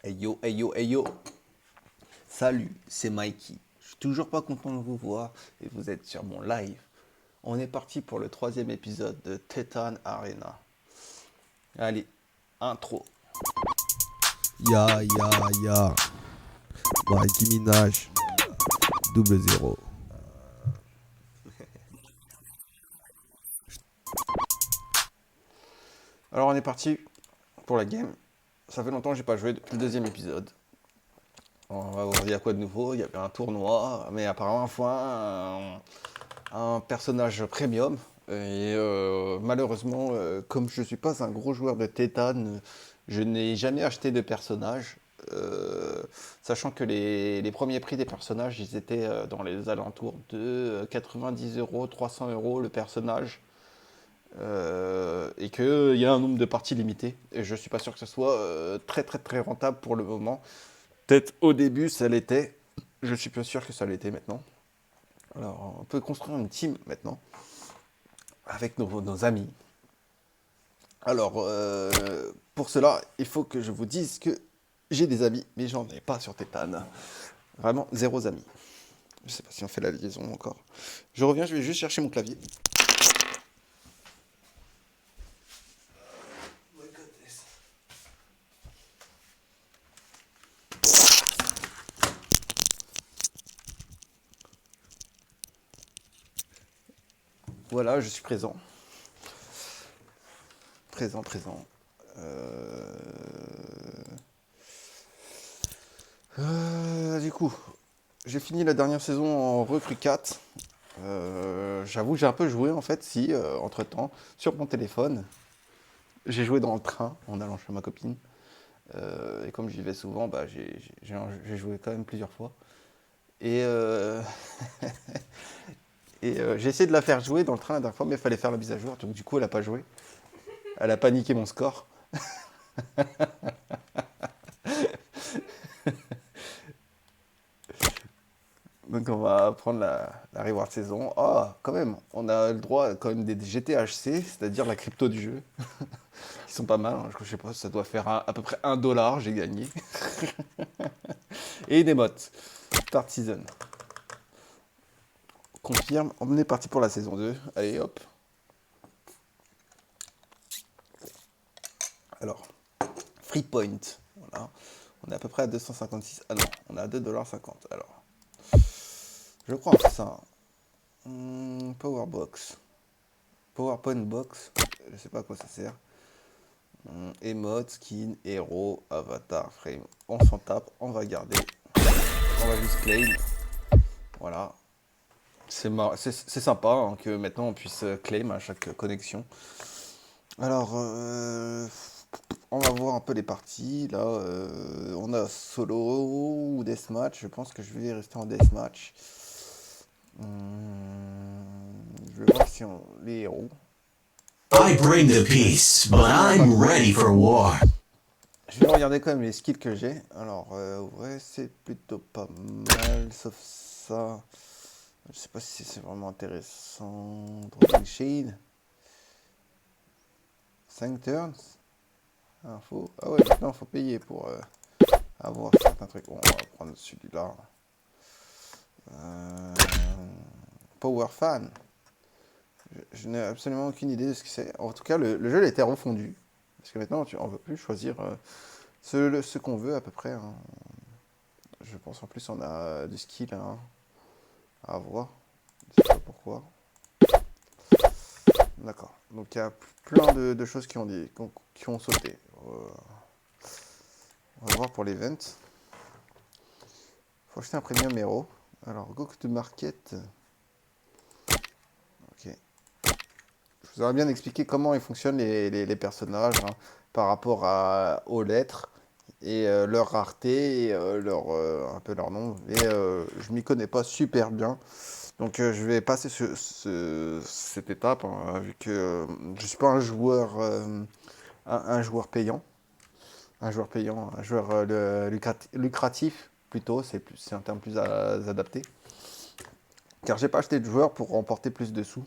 Hey yo, hey yo, hey yo. Salut, c'est Mikey. Je suis toujours pas content de vous voir et vous êtes sur mon live. On est parti pour le troisième épisode de Titan Arena. Allez, intro. Ya, ya, ya. Nicki Minaj. Double zéro. Alors on est parti pour la game. Ça fait longtemps que j'ai pas joué depuis le deuxième épisode. On va voir il y a quoi de nouveau. Il y avait un tournoi, mais apparemment un personnage premium. Et malheureusement, comme je ne suis pas un gros joueur de Titan, je n'ai jamais acheté de personnage. Sachant que les premiers prix des personnages, ils étaient dans les alentours de 90 euros, 300 euros le personnage. Et qu'il y a un nombre de parties limité. Et je suis pas sûr que ce soit très très très rentable pour le moment. Peut-être au début ça l'était. Je suis pas sûr que ça l'était maintenant. Alors on peut construire une team maintenant avec nos amis. Alors pour cela, il faut que je vous dise que j'ai des amis, mais j'en ai pas sur Tétan. Vraiment zéro amis. Je sais pas si on fait la liaison encore. Je reviens, je vais juste chercher mon clavier. Voilà, je suis présent. Présent, présent. Euh... du coup, j'ai fini la dernière saison en recrue 4. J'avoue, j'ai un peu joué en fait, si, entre-temps, sur mon téléphone. J'ai joué dans le train en allant chez ma copine. Et comme j'y vais souvent, bah, j'ai joué quand même plusieurs fois. Et, j'ai essayé de la faire jouer dans le train la dernière fois, mais il fallait faire la mise à jour. Donc du coup, elle a pas joué. Elle a paniqué mon score. Donc on va prendre la reward saison. Oh, quand même, on a le droit quand même des GTHC, c'est-à-dire la crypto du jeu. Ils sont pas mal, hein. Je sais pas, ça doit faire à peu près 1 dollar, j'ai gagné. Et des mottes. Start season. Confirme, on est parti pour la saison 2. Allez hop. Alors, free point. Voilà. On est à peu près à 256. Ah non, on est à 2,50 $. Alors, je crois que c'est ça. Powerbox. PowerPoint box. Je sais pas à quoi ça sert. Emote, skin, héros, avatar, frame. On s'en tape, on va garder. On va juste claim. Voilà. C'est sympa hein, que maintenant on puisse claim à chaque connexion. Alors, on va voir un peu les parties. Là, on a solo ou deathmatch. Je pense que je vais rester en deathmatch. Je vais voir si on... les héros. I bring the peace, but I'm ready for war. Je vais regarder quand même les skills que j'ai. Alors, ouais, c'est plutôt pas mal, sauf ça. Je sais pas si c'est vraiment intéressant. Drawing Shade. 5 turns. Info. Ah ouais, maintenant il faut payer pour avoir certains trucs. Bon, on va prendre celui-là. Euh, Power Fan. Je n'ai absolument aucune idée de ce que c'est. En tout cas, le jeu a été refondu. Parce que maintenant, on ne peut plus choisir ce qu'on veut à peu près, hein. Je pense en plus on a du skill hein, à avoir. Je sais pas pourquoi. D'accord. Donc il y a plein de choses qui ont sauté. On va voir pour l'event. Faut acheter un premium héros. Alors, go to market. Ok. Je vous aurais bien expliqué comment ils fonctionnent les personnages hein, par rapport aux lettres et leur rareté et un peu leur nom. Et je m'y connais pas super bien. Donc je vais passer cette étape hein, vu que je suis pas un joueur payant. Un joueur payant, un joueur lucratif plutôt, c'est un terme plus adapté. Car j'ai pas acheté de joueur pour remporter plus de sous.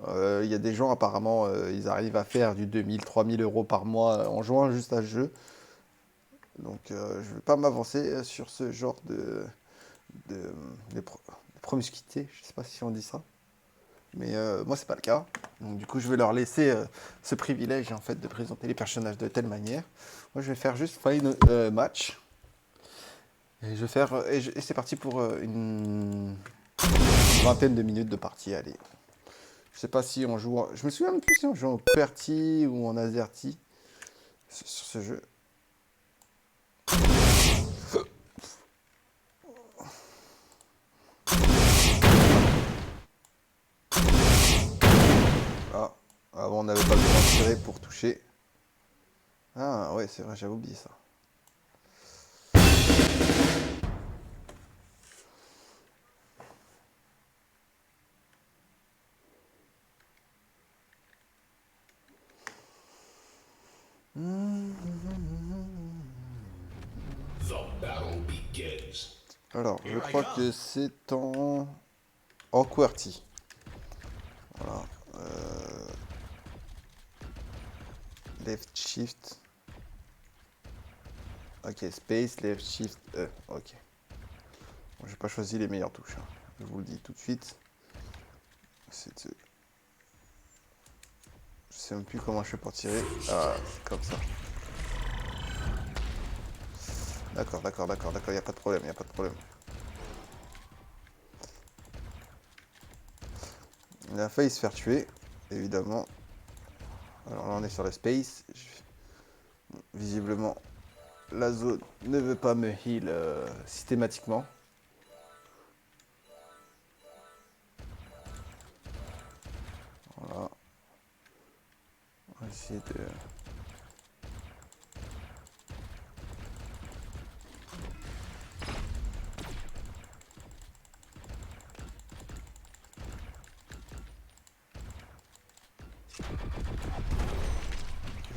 Il y a des gens apparemment, ils arrivent à faire du 2000, 3000 euros par mois en jouant juste à ce jeu. Donc je vais pas m'avancer sur ce genre de, de promiscuité, je sais pas si on dit ça. Mais moi, c'est pas le cas. Donc, du coup, je vais leur laisser ce privilège en fait de présenter les personnages de telle manière. Moi, je vais faire juste Final Match. Et je vais faire et c'est parti pour une vingtaine de minutes de partie. Allez. Je sais pas si on joue. Je me souviens même plus si on joue en QWERTY ou en AZERTY sur ce jeu. Ah, avant on n'avait pas besoin de tirer pour toucher. Ah ouais, c'est vrai, j'avais oublié ça. The battle begins. Alors, je Here I crois come. que c'est en QWERTY. Voilà. Left shift. Ok, space, left shift, E. Ok. Bon, j'ai pas choisi les meilleures touches, hein. Je vous le dis tout de suite. Je sais même plus comment je fais pour tirer. Ah, c'est comme ça. D'accord, d'accord, d'accord, d'accord. Y a pas de problème, y a pas de problème. Il a failli se faire tuer, évidemment. Alors là, on est sur le space. Visiblement, la zone ne veut pas me heal systématiquement. Voilà. On va essayer de...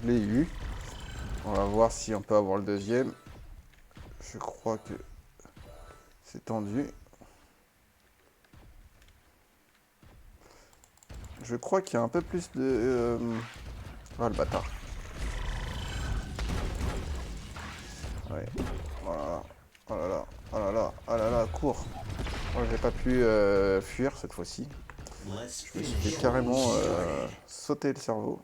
Je l'ai eu. On va voir si on peut avoir le deuxième. Je crois que c'est tendu. Je crois qu'il y a un peu plus de... Ah, le bâtard. Ouais. Voilà. Oh là là. Oh là là. Oh là là. Cours. Moi, j'ai pas pu fuir cette fois-ci. Let's Je me suis finish fait what we carrément started. sauter le cerveau.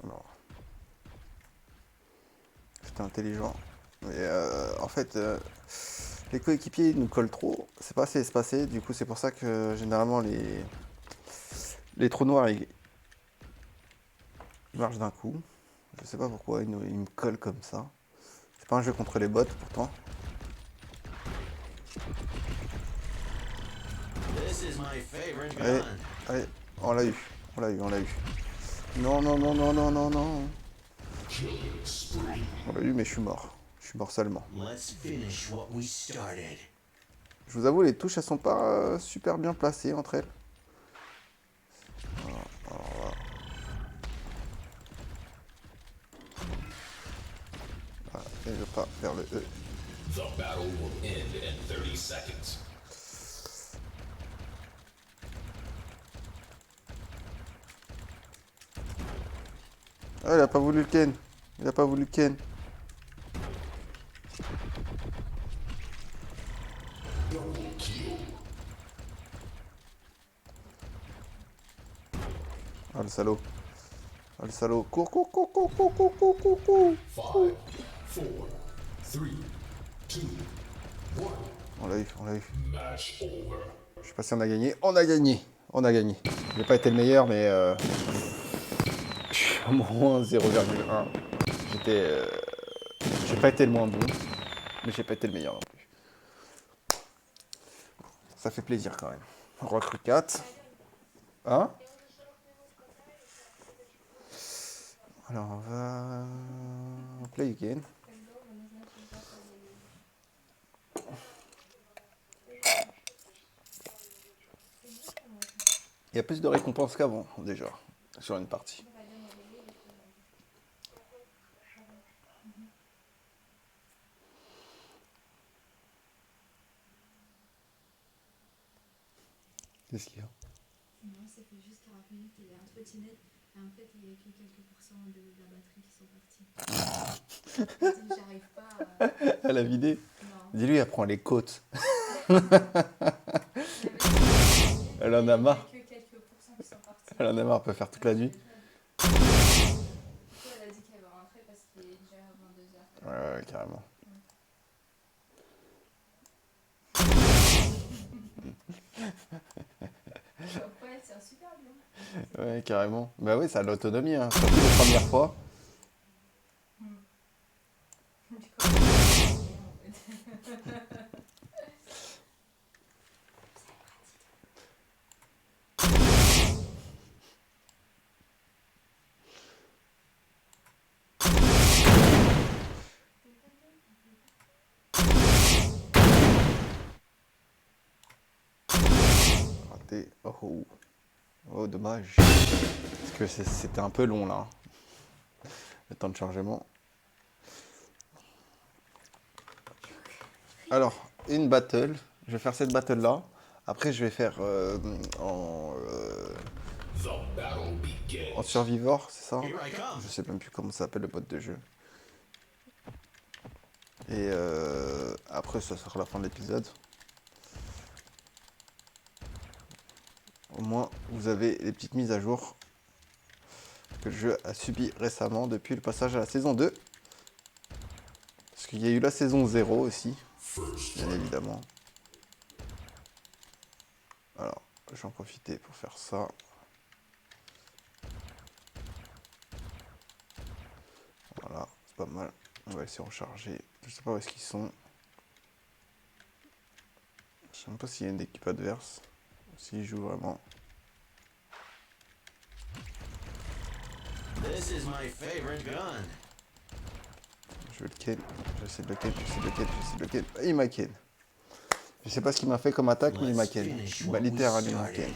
Alors, c'était intelligent. Mais en fait, les coéquipiers nous collent trop. C'est pas assez espacé. Du coup, c'est pour ça que généralement les trous noirs ils marchent d'un coup. Je sais pas pourquoi ils me collent comme ça. C'est pas un jeu contre les bots pourtant. This is my favorite Allez, gun. allez, on l'a eu, on l'a eu, on l'a eu. Non, non, non, non, non, non, non. On l'a eu, mais je suis mort. Je suis mort seulement. Let's finish what we started. Je vous avoue, les touches, elles sont pas super bien placées entre elles. Voilà, et le pas vers le E. The battle will end in 30 seconds. Ah, il a pas voulu le ken. Il a pas voulu le ken. Ah, le salaud. Ah, le salaud. Cours, cours, cours, cours, cours, cours, cours, cours, cours. 5, 4, 3, 2, 1. On l'a eu, on l'a eu. Match over. Je sais pas si on a gagné. On a gagné. On a gagné. J'ai pas été le meilleur, mais je suis à moins 0,1. J'étais, j'ai pas été le moins bon, mais j'ai pas été le meilleur non plus. Ça fait plaisir quand même. Recrue 4. Hein? Alors on va play again. Il y a plus de récompenses qu'avant déjà sur une partie. Qu'est-ce qu'il y a? Non, ça fait juste 40 minutes qu'il est un trottinette. Et en fait, il y a que quelques pourcents de la batterie qui sont partis. Il dit, j'arrive pas à... À la vider. Non. Dis-lui, elle prend les côtes. Elle Elle en a marre. Il y a que quelques pourcents qui sont partis. Elle en a marre, elle peut faire toute la nuit. Du coup, elle a dit qu'elle va rentrer parce qu'il est déjà 22h. Ouais, ouais, carrément. Ouais, elle tient super bien. Ouais, carrément. Bah oui, ça a l'autonomie, hein. Surtout les premières fois. Du coup, en fait. Raté. Oh, oh. Oh, dommage. Parce que c'était un peu long, là. Le temps de chargement. Alors, une battle. Je vais faire cette battle-là. Après, je vais faire The battle begins. en survivor, c'est ça? Here I come. Je sais même plus comment ça s'appelle le mode de jeu. Et après, ça sera la fin de l'épisode. Au moins, vous avez les petites mises à jour que le jeu a subi récemment depuis le passage à la saison 2. Parce qu'il y a eu la saison 0 aussi, bien évidemment. Alors, je vais en profiter pour faire ça. Voilà, c'est pas mal. On va essayer de recharger. Je sais pas où est-ce qu'ils sont. Je sais même pas s'il y a une équipe adverse. S'ils jouent vraiment. This is my favorite gun. Je veux le ken. J'essaie de le ken, j'essaie de le ken, j'essaie de le ken. Et il m'a ken. Je sais pas ce qu'il m'a fait comme attaque, mais il m'a ken. Bah, littéralement, il m'a ken.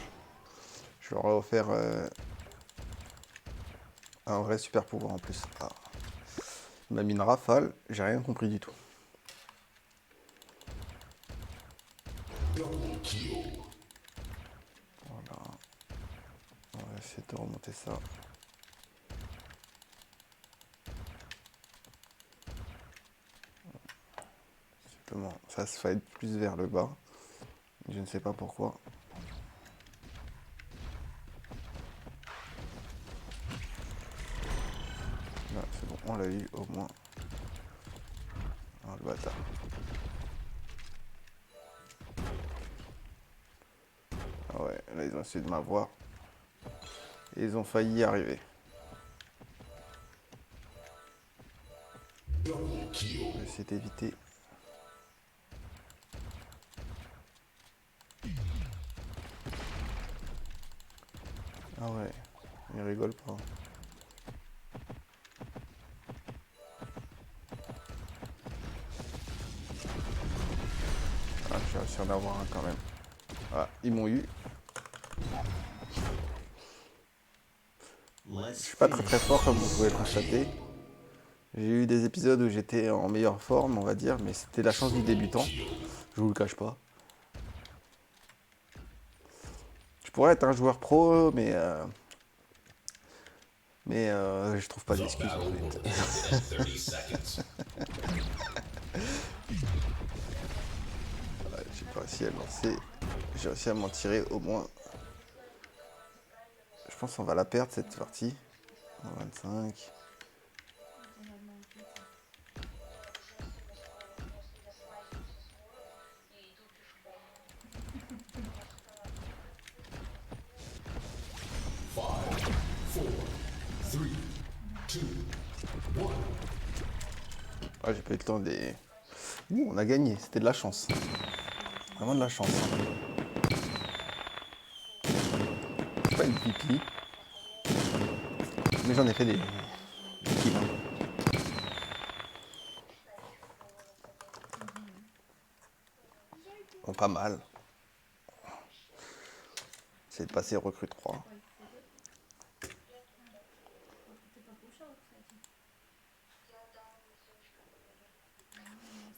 Je leur ai offert un vrai super pouvoir en plus. Ah. Il m'a mis une rafale, j'ai rien compris du tout. Voilà. On va essayer de remonter ça. Simplement, ça se fight plus vers le bas. Je ne sais pas pourquoi. Là, c'est bon, on l'a eu au moins. Ah, le bâtard. Ah ouais, là ils ont essayé de m'avoir. Et ils ont failli y arriver. Je vais essayer d'éviter. Ah ouais, ils rigolent pas. Ah, j'ai réussi à en avoir un quand même. Ah, ils m'ont eu. Je Let's suis pas très finish fort comme vous pouvez le constater. J'ai eu des épisodes où j'étais en meilleure forme, on va dire, mais c'était la chance du débutant. Je vous le cache pas. Je pourrais être un joueur pro, mais je trouve pas The d'excuses en battle will fait. end in 30 seconds. Ouais, j'ai pas réussi à le lancer. J'ai réussi à m'en tirer au moins. Je pense qu'on va la perdre cette partie. En 25. Five, four, three, two, one. Ah, j'ai pas eu le temps des. Ouh, on a gagné, c'était de la chance. Vraiment de la chance. Je suis pas une pipi. Mais j'en ai fait des kills. Hein. Bon, pas mal. C'est de passer recrue 3.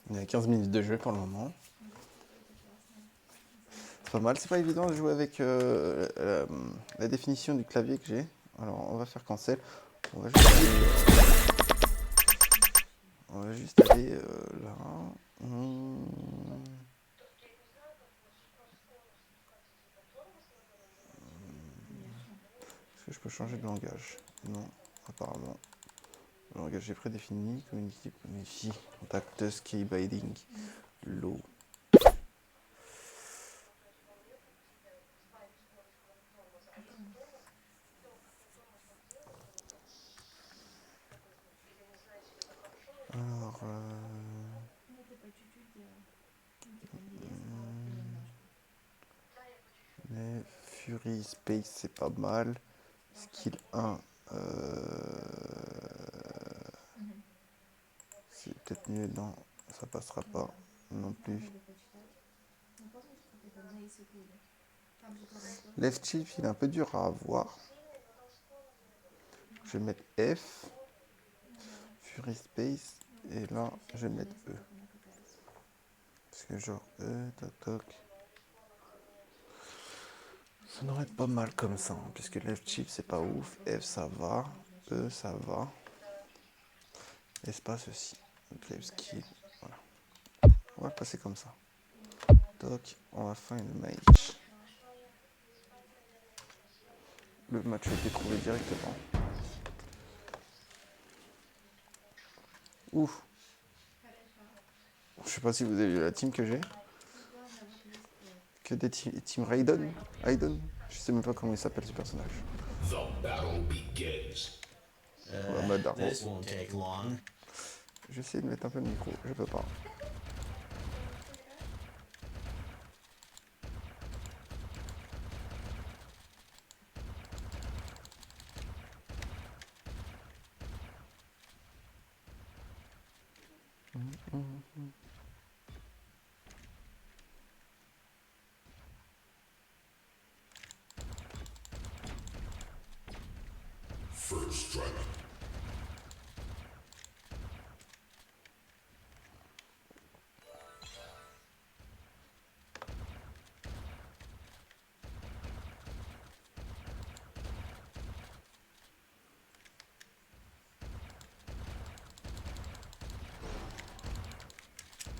Il y a 15 minutes de jeu pour le moment. C'est pas mal, c'est pas évident de jouer avec la définition du clavier que j'ai. Alors, on va faire cancel. On va juste aller, là. Est-ce que je peux changer de langage? Non, apparemment. Le langage est prédéfini. Community, community. Contact, ski, binding, low. Alors, On n'était pas du tout de. On était comme des événements, je mais Fury Space, c'est pas mal. Skill 1, c'est peut-être mieux. Non, ça passera pas non plus. Left shift, il est un peu dur à avoir. Je vais mettre F, Fury Space, et là, je vais mettre E. Parce que genre E, toc toc. Ça devrait être pas mal comme ça, hein, puisque left shift c'est pas ouf, F ça va, E ça va. Espace aussi. Clave skill, voilà. On va le passer comme ça. Toc, on va faire une match. Le match a été trouvé directement. Ouf. Je sais pas si vous avez vu la team que j'ai. Que des team Raiden. Raiden. Je sais même pas comment il s'appelle ce personnage. The battle begins. En mode Dark. This won't take long. J'essaie de mettre un peu le micro, je peux pas. First strike.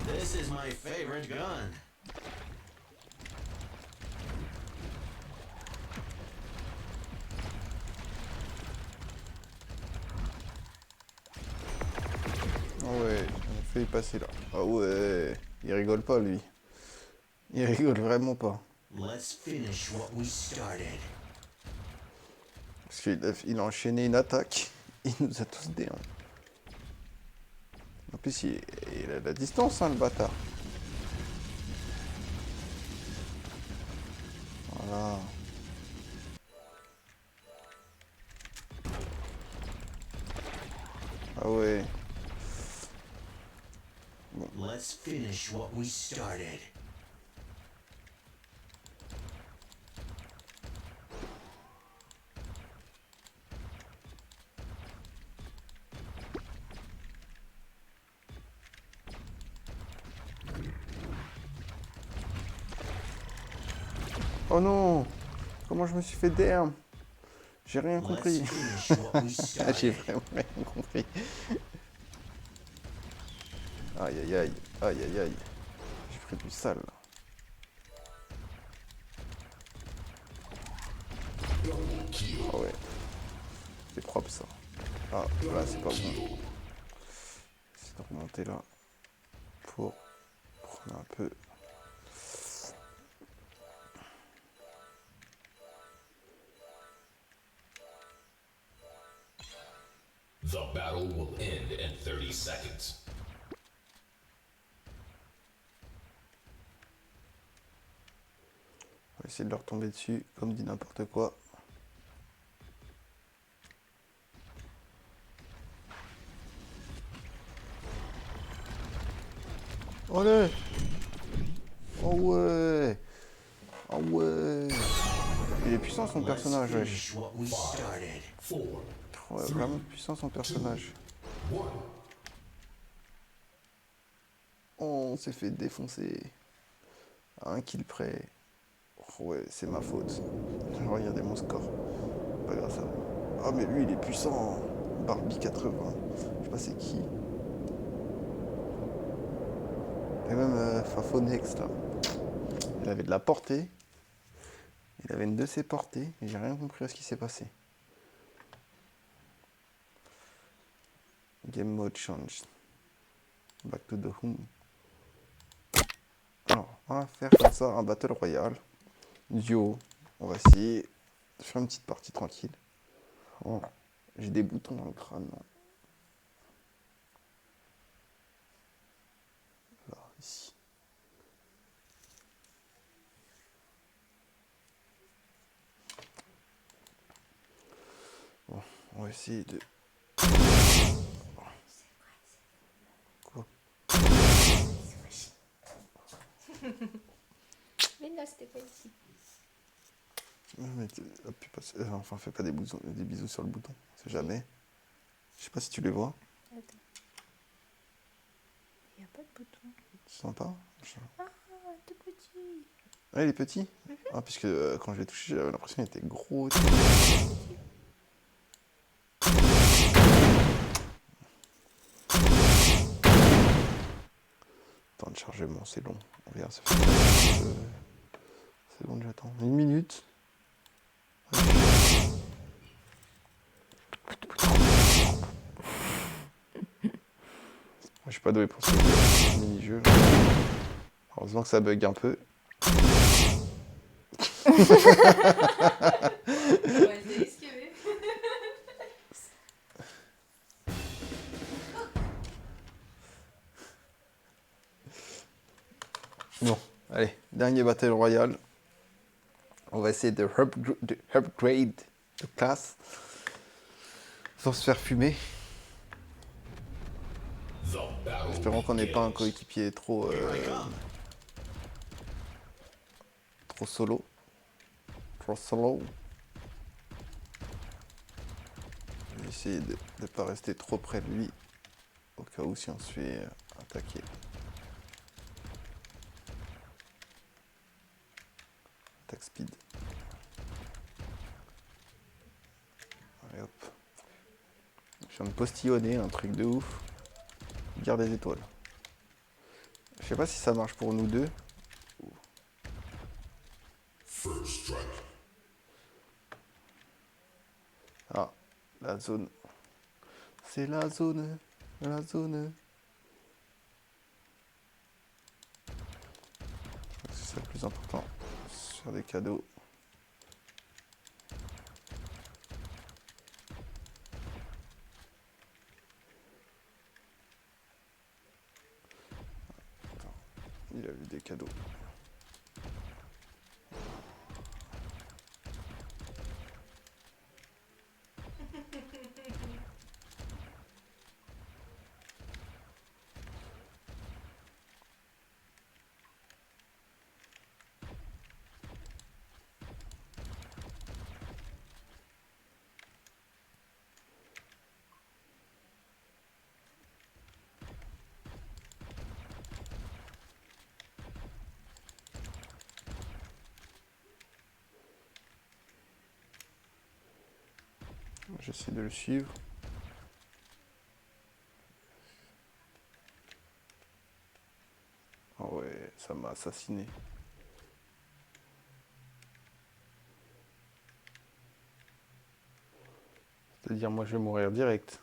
This is my favorite gun. Ah ouais, on a failli passer là. Ah ouais, il rigole pas lui. Il rigole vraiment pas. Let's finish what we started. Parce qu'il a enchaîné une attaque. Il nous a tous des. En plus, il a la distance, hein, le bâtard. Voilà. Ah ouais. Let's finish what we started. Oh non! Comment je me suis fait DM? J'ai rien compris. Let's finish what we Ah, j'ai started. vraiment rien compris. Aïe aïe aïe. Aïe aïe aïe. J'ai pris du sale. Ah ouais. C'est propre ça. Ah, là c'est pas bon. C'est de remonter là. Pour prendre un peu. The battle will end in 30 seconds. On va essayer de leur tomber dessus, comme dit n'importe quoi. Allez! Oh ouais! Oh ouais! Il est puissant son Let's personnage, wesh. finish what we started. 4, Ouais, vraiment puissant son personnage. 1. Oh, on s'est fait défoncer. À un kill près. Oh ouais, c'est ma faute. Regardez mon score. Pas grâce à vous. Ah mais lui il est puissant. Barbie 80. Je sais pas c'est qui. Et même Fafonex là. Il avait de la portée. Il avait une de ses portées. Et j'ai rien compris à ce qui s'est passé. Game mode changed. Back to the home. Alors, on va faire comme ça un battle royale. Duo. On va essayer de faire une petite partie tranquille. Oh, j'ai des boutons dans le crâne. Non. Là, ici. Bon, on va essayer de... Quoi? Mais là, c'était pas ici. Mais enfin, fais pas des bisous sur le bouton. C'est jamais. Je sais pas si tu les vois. Attends. Il n'y a pas de bouton. Tu sens pas? Ah, tout petit. Ah, il est petit? Ah, puisque quand je l'ai touché, j'avais l'impression qu'il était gros. Temps de chargement, c'est long. Regarde, ça fait... c'est long, j'attends. 1 minute. Je suis pas doué pour ce mini-jeu. Heureusement que ça bug un peu. Ouais, c'est risqué. Bon, allez, dernier battle royale. On va essayer de upgrade de classe sans se faire fumer. The battle Espérons qu'on n'ait pas un begins. coéquipier trop solo. Trop solo. Je vais essayer de ne pas rester trop près de lui au cas où si on se fait attaquer. Attaque speed. Allez hop. Je viens de postillonner un truc de ouf. Garde des étoiles. Je sais pas si ça marche pour nous deux. First strike. Ah, la zone. C'est la zone. La zone. Je crois que c'est ça le plus important. Sur des cadeaux. Attends, il a vu des cadeaux. J'essaie de le suivre. Oh ouais, ça m'a assassiné. C'est-à-dire, moi, je vais mourir direct.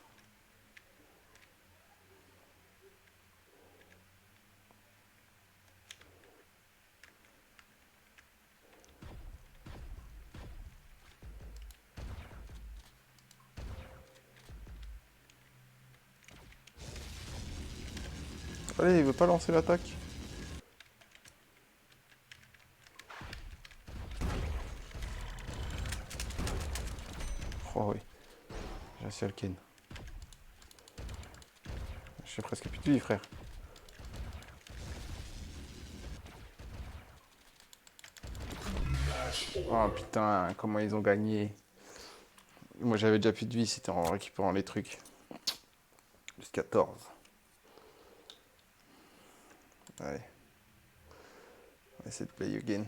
Allez, il veut pas lancer l'attaque. Oh oui, j'ai réussi à le ken. J'ai presque plus de vie, frère. Oh putain, comment ils ont gagné. Moi j'avais déjà plus de vie, c'était en récupérant les trucs. Plus 14. Allez. On va essayer de play again.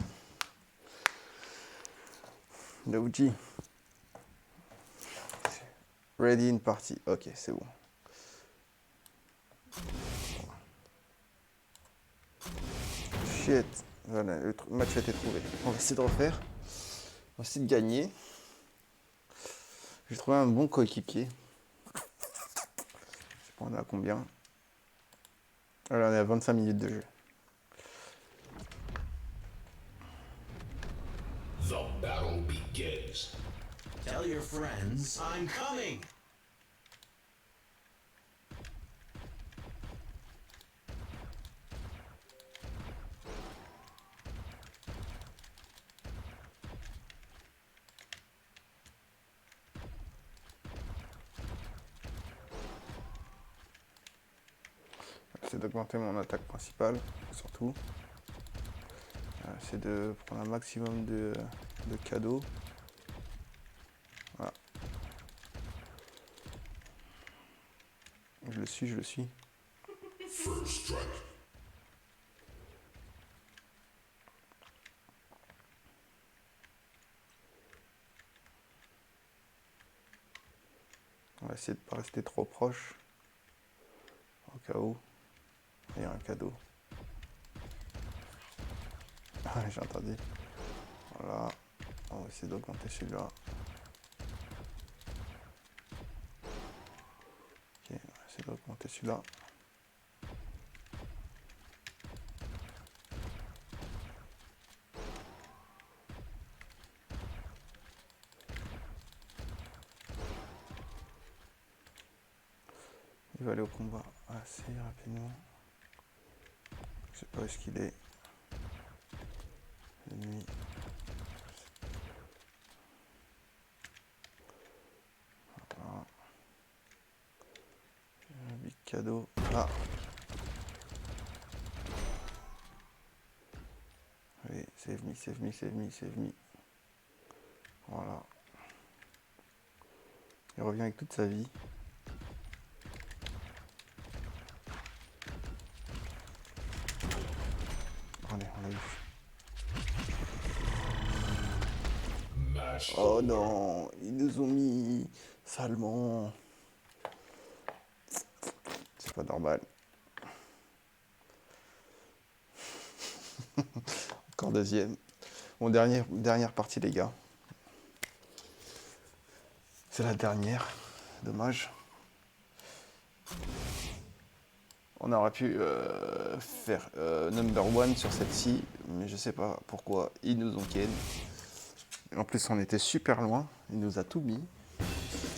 Le OG. Ready in party. Ok, c'est bon. Shit. Voilà, le match a été trouvé. On va essayer de refaire. On va essayer de gagner. J'ai trouvé un bon coéquipier. Je sais pas, on est à combien? Alors, on est à 25 minutes de jeu. The battle begins. Tell your friends I'm coming. J'essaie d'augmenter mon attaque principale, surtout. C'est de prendre un maximum de cadeaux. Voilà. Je le suis, je le suis. First strike. On va essayer de ne pas rester trop proche. Au cas où. Il y a un cadeau. Ah, j'ai entendu. Voilà. On va essayer d'augmenter celui-là. Ok, on va essayer d'augmenter celui-là. Il va aller au combat assez rapidement. Je sais pas où est-ce qu'il est. L'ennemi. Voilà. Un big cadeau. Ah. Allez, save me, save me, save me, save me. Voilà. Il revient avec toute sa vie. Allez, on l'a eu. Match Oh non, ils nous ont mis salement. C'est pas normal. Encore deuxième. Bon, dernière partie, les gars. C'est la dernière. Dommage. On aurait pu faire number one sur celle-ci, mais je sais pas pourquoi ils nous ont ken. En plus, on était super loin. Il nous a tout mis.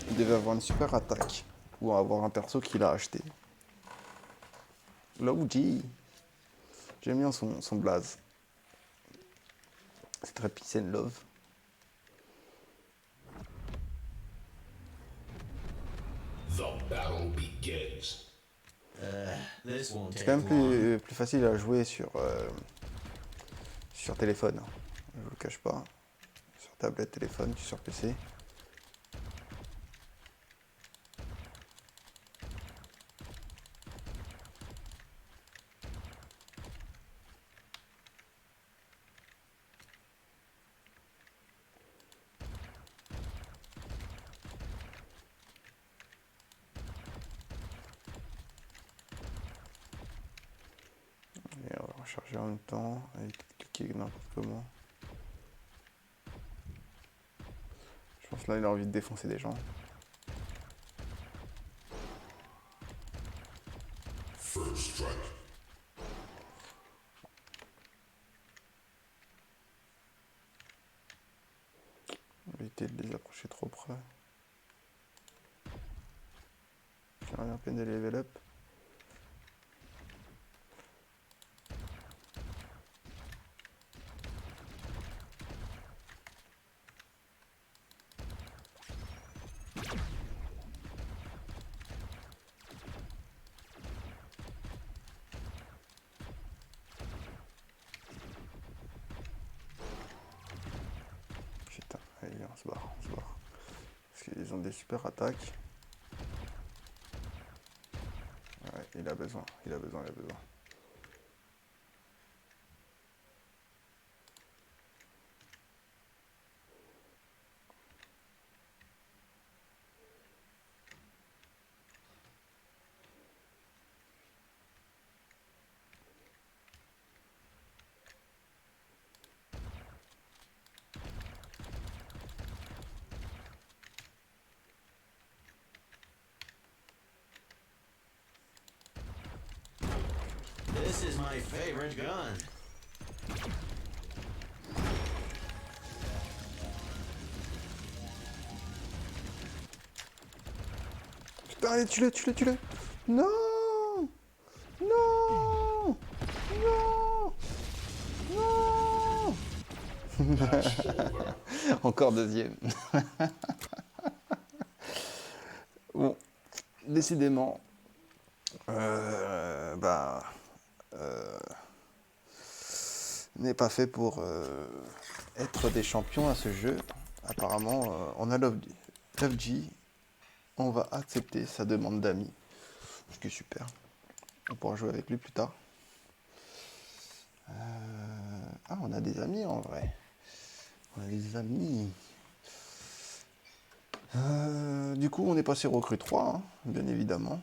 Il devait avoir une super attaque ou avoir un perso qu'il a acheté. L'OG. J'aime bien son blaze. C'est très peace and love. The battle begins. This won't C'est take quand même long. plus facile à jouer sur téléphone. Je vous le cache pas. Sur tablette, téléphone, sur PC. Et on va recharger en même temps et cliquer n'importe comment. Je pense que là il a envie de défoncer des gens. First strike. On va éviter de les approcher trop près. J'ai à peine de level up. Putain, allez, on se barre, on se barre. Parce qu'ils ont des super attaques. Ouais, il a besoin, il a besoin, il a besoin. This is my favorite gun. Putain, allez, tue-le, tue-le, tue-le. Non. Non. Non. Non. Encore deuxième. Bon, décidément, n'est pas fait pour être des champions à ce jeu. Apparemment, on a Love G. On va accepter sa demande d'amis. Ce qui est super. On pourra jouer avec lui plus tard. Ah, on a des amis en vrai. On a des amis. Du coup, on est passé recrue 3, hein, bien évidemment.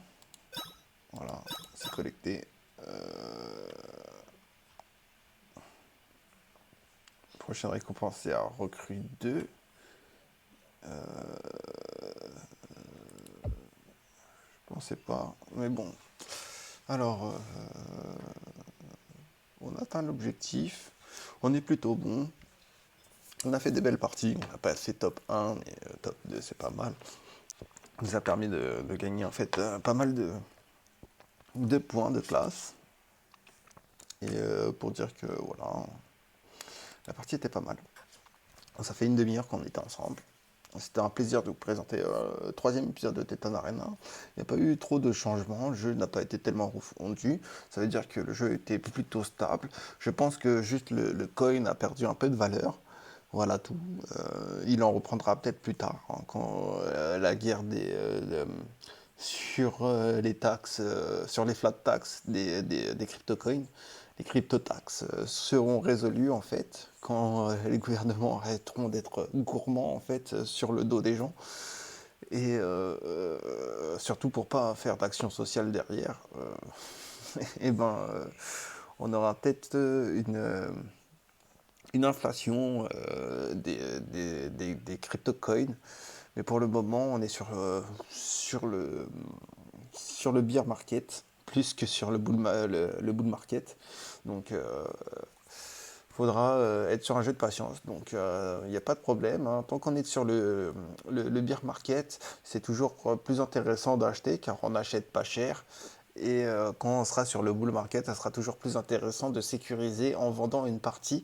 Voilà, c'est collecté. Prochaine récompense, c'est à recrue 2. Je pensais pas, mais bon. Alors, on atteint l'objectif. On est plutôt bon. On a fait des belles parties. On n'a pas fait top 1, mais top 2, c'est pas mal. Ça nous a permis de gagner en fait pas mal de points de classe. Et pour dire que voilà, la partie était pas mal. Ça fait une demi-heure qu'on était ensemble. C'était un plaisir de vous présenter le 3e épisode de Titan Arena. Il n'y a pas eu trop de changements, le jeu n'a pas été tellement refondu. Ça veut dire que le jeu était plutôt stable. Je pense que juste le coin a perdu un peu de valeur. Voilà tout. Il en reprendra peut-être plus tard, hein, quand la guerre sur les taxes, sur les flat taxes des crypto-coins. Les crypto-taxes seront résolues en fait quand les gouvernements arrêteront d'être gourmands en fait sur le dos des gens et surtout pour pas faire d'action sociale derrière. Et on aura peut-être une inflation des crypto-coins, mais pour le moment on est sur le bear market plus que sur le bull market. Donc faudra être sur un jeu de patience. Donc il n'y a pas de problème, hein. Tant qu'on est sur le bear market, c'est toujours plus intéressant d'acheter car on n'achète pas cher. Et quand on sera sur le bull market, ça sera toujours plus intéressant de sécuriser en vendant une partie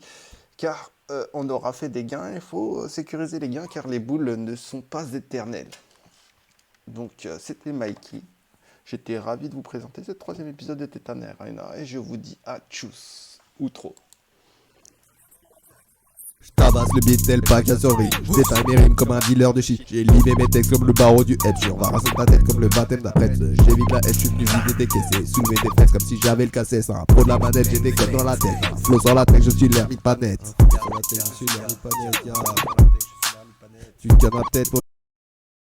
car on aura fait des gains. Il faut sécuriser les gains car les bulles ne sont pas éternelles. Donc c'était Mikey. J'étais ravi de vous présenter ce 3e épisode de Titan Arena et je vous dis à tchuss ou trop. J'tabasse le beat tel pas qu'à sorry. J'détaille mes rimes comme un dealer de shit. J'ai livré mes textes comme le barreau du Edge. On va rassurer ta tête comme le baptême d'après. J'évite la haine, j'suis venu vider tes caisses. Soulever des fesses comme si j'avais le cassette. Un pro de la manette, j'ai des codes dans la tête. Un flow sur la tête, je suis l'hermite pas net. Sur la tête, je suis l'hermite pas net. Tu tiens ma tête pour